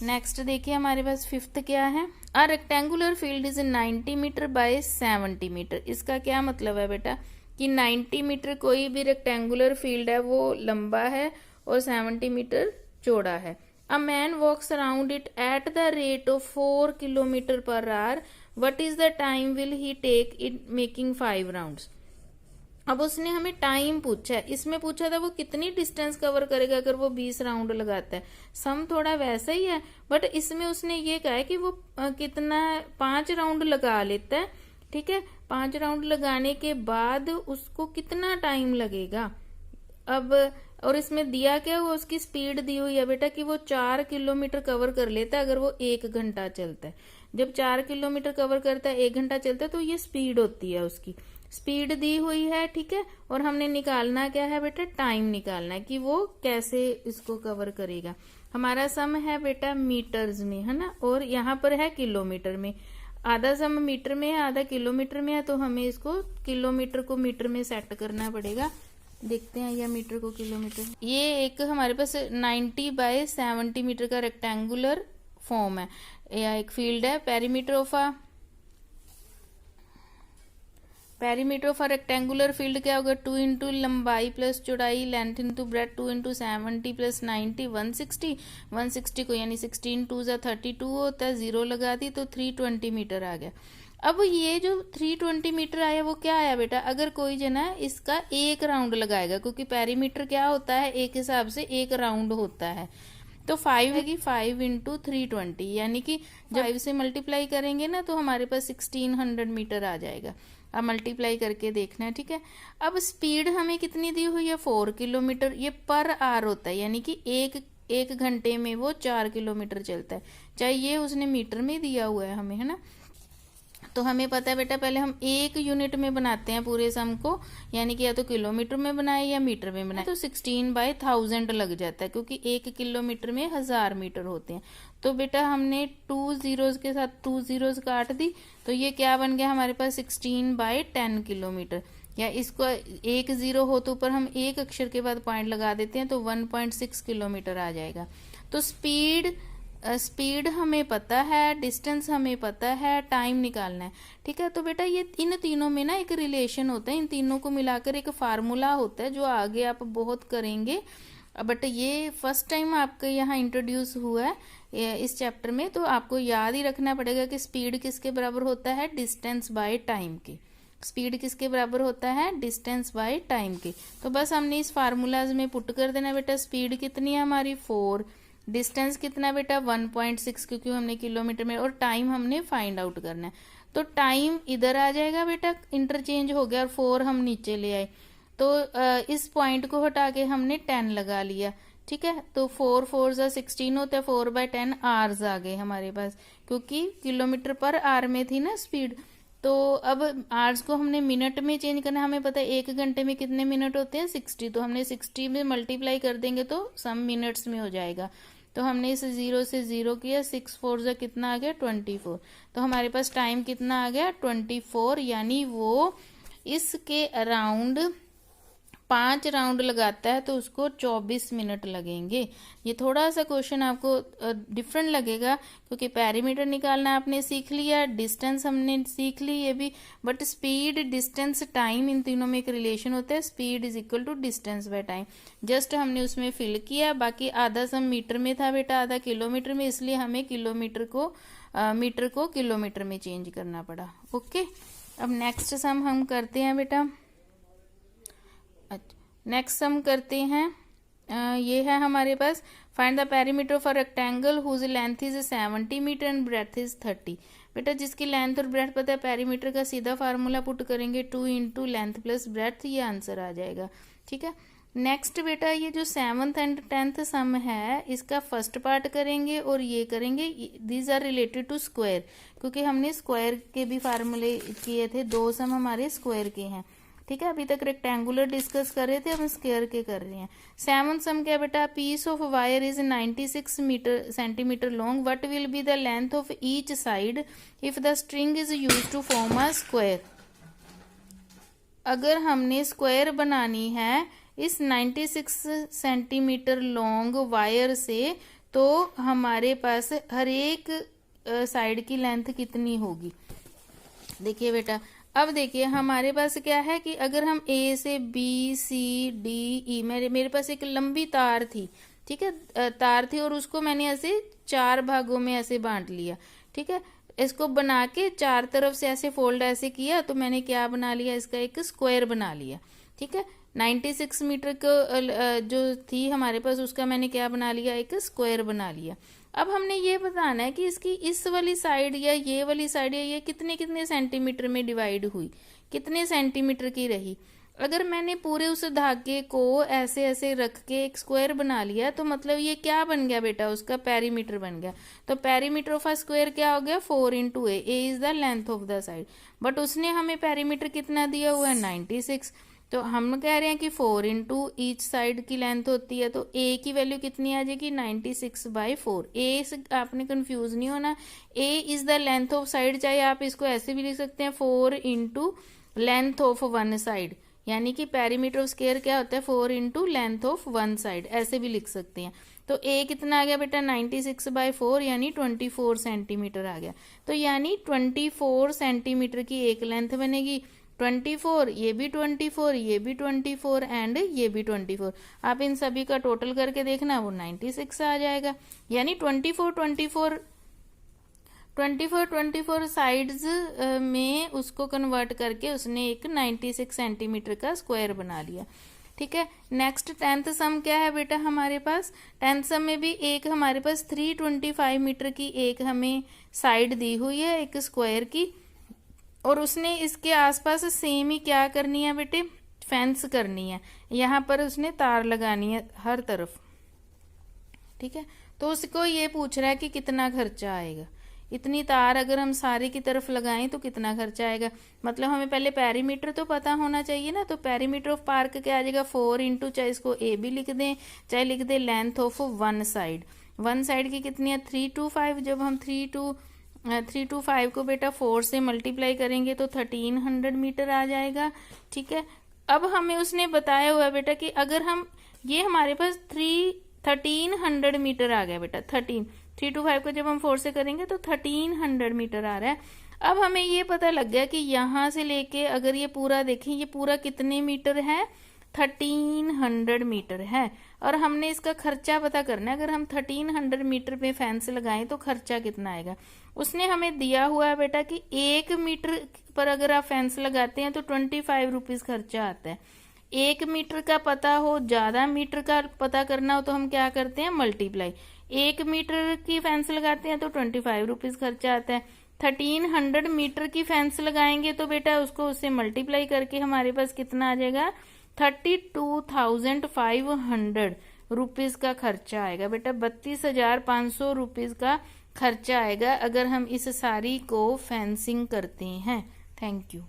Next देखिए हमारे पास fifth क्या है, a rectangular field is 90 metre by 70 metre. इसका क्या मतलब है बेटा कि 90 मीटर कोई भी रेक्टेंगुलर फील्ड है वो लंबा है और 70 मीटर चौड़ा है। A man walks around it at the rate of 4 kilometre per hour, what is the time will he take in making 5 rounds. अब उसने हमें टाइम पूछा है, इसमें पूछा था वो कितनी डिस्टेंस कवर करेगा अगर वो 20 राउंड लगाता है। सम थोड़ा वैसा ही है, बट इसमें उसने ये कहा है कि वो कितना 5 राउंड लगा लेता है। ठीक है, 5 राउंड लगाने के बाद उसको कितना टाइम लगेगा। अब और इसमें दिया क्या हुआ, उसकी स्पीड दी हुई है बेटा कि वो 4 किलोमीटर कवर कर लेता है अगर वो 1 घंटा चलता है। जब 4 किलोमीटर कवर करता है 1 घंटा चलता है तो ये स्पीड होती है, उसकी स्पीड दी हुई है। ठीक है, और हमने निकालना क्या है बेटा, टाइम निकालना है कि वो कैसे इसको कवर करेगा। हमारा सम है बेटा मीटर्स में, है ना, और यहाँ पर है किलोमीटर में। आधा सम मीटर में है, आधा किलोमीटर में है, तो हमें इसको किलोमीटर को मीटर में सेट करना पड़ेगा। देखते हैं या मीटर को किलोमीटर। ये एक हमारे पास 90 बाय 70 मीटर का रेक्टेंगुलर फॉर्म है या एक फील्ड है। Perimeter of a rectangular field क्या होगा, 2 इंटू लंबाई प्लस चौड़ाई, length into breadth, 2 into 70 plus 90, 160। 160 को यानी 16 टू जा 32 होता है, 0 लगा दी तो 320 मीटर आ गया। अब ये जो 320 मीटर आया वो क्या आया बेटा, अगर कोई जना इसका 1 राउंड लगाएगा, क्योंकि पेरीमीटर क्या होता है एक हिसाब से 1 राउंड होता है, तो 5 है कि 5 इंटू 320, यानी कि जब 5 से मल्टीप्लाई करेंगे ना तो हमारे पास 1600 मीटर आ जाएगा। अब मल्टीप्लाई करके देखना है। ठीक है, अब स्पीड हमें कितनी दी हुई है, 4 किलोमीटर। ये पर आवर होता है, यानी कि एक घंटे में वो 4 किलोमीटर चलता है, चाहे ये उसने मीटर में दिया हुआ है हमें, है ना। तो हमें पता है बेटा पहले हम 1 यूनिट में बनाते हैं पूरे सम को, यानी कि या तो किलोमीटर में बनाए या मीटर में बनाए, तो 16/1000 लग जाता है, क्योंकि 1 किलोमीटर में 1000 मीटर होते हैं। तो बेटा हमने 2 जीरोज के साथ 2 जीरोज काट दी, तो ये क्या बन गया हमारे पास 16/10 किलोमीटर। या इसको 1 जीरो हो तो ऊपर हम एक अक्षर के बाद पॉइंट लगा देते हैं, तो 1.6 किलोमीटर आ जाएगा। तो स्पीड हमें पता है, डिस्टेंस हमें पता है, टाइम निकालना है। ठीक है, तो बेटा ये इन तीनों में ना एक रिलेशन होता है, इन तीनों को मिलाकर एक फार्मूला होता है जो आगे आप बहुत करेंगे, बट ये फर्स्ट टाइम आपके यहाँ इंट्रोड्यूस हुआ है इस चैप्टर में। तो आपको याद ही रखना पड़ेगा कि स्पीड किसके बराबर होता है, डिस्टेंस बाय टाइम के। स्पीड किसके बराबर होता है, डिस्टेंस बाय टाइम के। तो बस हमने इस फार्मूलाज में पुट कर देना बेटा, स्पीड कितनी है हमारी 4, डिस्टेंस कितना बेटा 1.6, क्योंकि हमने किलोमीटर में, और टाइम हमने फाइंड आउट करना है। तो टाइम इधर आ जाएगा बेटा, इंटरचेंज हो गया, और 4 हम नीचे ले आए, तो इस पॉइंट को हटा के हमने 10 लगा लिया। ठीक है, तो 4 4 जा 16 होता है, 4/10 आवर्स आ गए हमारे पास, क्योंकि किलोमीटर पर आवर में थी ना स्पीड। तो अब आवर्स को हमने मिनट में चेंज करना है, हमें पता है 1 घंटे में कितने मिनट होते हैं 60, तो हमने 60 में मल्टीप्लाई कर देंगे तो सम मिनट्स में हो जाएगा। तो हमने इसे 0 से 0 किया, 6 4 जा कितना आ गया 24, तो हमारे पास टाइम कितना आ गया 24, यानी वो इसके अराउंड 5 राउंड लगाता है तो उसको 24 मिनट लगेंगे। ये थोड़ा सा क्वेश्चन आपको डिफरेंट लगेगा, क्योंकि पेरीमीटर निकालना आपने सीख लिया, डिस्टेंस हमने सीख ली ये भी, बट स्पीड, डिस्टेंस, टाइम, इन तीनों में एक रिलेशन होता है, speed is equal to distance by time. Just हमने उसमें फिल किया, बाकी आधा सम मीटर में था बेटा, आधा किलोमीटर में, इसलिए हमें मीटर को किलोमीटर में चेंज करना पड़ा। ओके, अब नेक्स्ट सम हम करते हैं बेटा। नेक्स्ट सम करते हैं, ये है हमारे पास, find the perimeter of a rectangle whose length is 70 metre and breadth is 30। बेटा जिसकी लेंथ और ब्रेथ पता है, पेरीमीटर का सीधा फार्मूला पुट करेंगे, 2 इंटू लेंथ प्लस ब्रेथ, ये आंसर आ जाएगा। ठीक है, नेक्स्ट बेटा ये जो 7th एंड 10th सम है, इसका फर्स्ट पार्ट करेंगे और ये करेंगे, these are related to square, क्योंकि हमने स्क्वायर के भी फार्मूले किए थे, 2 सम हमारे स्क्वायर के हैं। ठीक है, अभी तक रेक्टेंगुलर डिस्कस कर रहे थे, हम स्क्वायर के कर रहे हैं। 7th सम क्या बेटा, piece of wire is 96 centimetre long, what will be the length of each side if the string is used to form a square. अगर हमने स्क्वायर बनानी है इस 96 सेंटीमीटर लॉन्ग वायर से, तो हमारे पास हर एक साइड की लेंथ कितनी होगी। देखिए बेटा, अब देखिए हमारे पास क्या है कि अगर हम ए से बी सी डी ई, मेरे पास एक लंबी तार थी, ठीक है, तार थी और उसको मैंने ऐसे 4 भागों में ऐसे बांट लिया, ठीक है, इसको बना के 4 तरफ से ऐसे फोल्ड ऐसे किया तो मैंने क्या बना लिया, इसका एक स्क्वायर बना लिया, ठीक है। 96 मीटर को जो थी हमारे पास उसका मैंने क्या बना लिया, एक स्क्वायर बना लिया। अब हमने ये बताना है कि इसकी इस वाली साइड या ये वाली साइड या ये कितने कितने सेंटीमीटर में डिवाइड हुई, कितने सेंटीमीटर की रही। अगर मैंने पूरे उस धागे को ऐसे ऐसे रख के एक स्क्वायर बना लिया तो मतलब ये क्या बन गया बेटा, उसका पेरीमीटर बन गया। तो पेरीमीटर ऑफ अ स्क्वायर क्या हो गया, 4 into A is the length of the side. But उसने हमें पेरीमीटर कितना दिया हुआ है, 96। तो हम कह रहे हैं कि 4 इंटू ईच साइड की लेंथ होती है, तो ए की वैल्यू कितनी आ जाएगी, 96/4। ए से आपने कंफ्यूज नहीं होना, A is the length of side, चाहे आप इसको ऐसे भी लिख सकते हैं 4 into length of one side, यानी कि पेरीमीटर ऑफ स्क्वायर क्या होता है, 4 into length of one side, ऐसे भी लिख सकते हैं। तो ए कितना आ गया बेटा, 96/4 यानी 24 सेंटीमीटर आ गया। तो यानी 24 सेंटीमीटर की एक लेंथ बनेगी, 24, ये भी 24, ये भी 24 एंड ये भी 24। आप इन सभी का टोटल करके देखना, वो 96 आ जाएगा। यानी 24 साइड्स में उसको कन्वर्ट करके उसने एक 96 सेंटीमीटर का स्क्वायर बना लिया, ठीक है। नेक्स्ट 10th सम क्या है बेटा हमारे पास, 10th सम में भी एक हमारे पास 325 मीटर की एक हमें साइड दी हुई है एक स्क्वायर की, और उसने इसके आसपास सेम ही क्या करनी है बेटे, फेंस करनी है, यहाँ पर उसने तार लगानी है हर तरफ, ठीक है। तो उसको ये पूछ रहा है कि कितना खर्चा आएगा, इतनी तार अगर हम सारे की तरफ लगाएं तो कितना खर्चा आएगा। मतलब हमें पहले पेरीमीटर तो पता होना चाहिए ना, तो पेरीमीटर ऑफ पार्क क्या आ जाएगा, 4 इंटू, चाहे इसको ए भी लिख दें चाहे लिख दें length of one side, one side की कितनी है 325। जब हम 325 को बेटा 4 से मल्टीप्लाई करेंगे तो 1300 मीटर आ जाएगा, ठीक है। अब हमें उसने बताया हुआ बेटा कि अगर हम ये हमारे पास 1300 मीटर आ गया बेटा, 325 को जब हम 4 से करेंगे तो 1300 मीटर आ रहा है। अब हमें ये पता लग गया कि यहाँ से लेके अगर ये पूरा देखें, ये पूरा कितने मीटर है, 1300 मीटर है। और हमने इसका खर्चा पता करना है, अगर हम 1300 मीटर पे फेंस लगाएं तो खर्चा कितना आएगा। उसने हमें दिया हुआ है बेटा कि 1 मीटर पर अगर आप फेंस लगाते हैं तो 25 रुपीज खर्चा आता है। 1 मीटर का पता हो, ज्यादा मीटर का पता करना हो तो हम क्या करते हैं, मल्टीप्लाई। 1 मीटर की फेंस लगाते हैं तो 25 रुपीज खर्चा आता है। 1300 मीटर की फेंस लगाएंगे तो बेटा उसको उससे मल्टीप्लाई करके हमारे पास कितना आ जाएगा, 32,500 रुपीज का खर्चा आएगा बेटा, 32,500 रुपीज का खर्चा आएगा अगर हम इस साड़ी को फेंसिंग करते हैं। Thank you.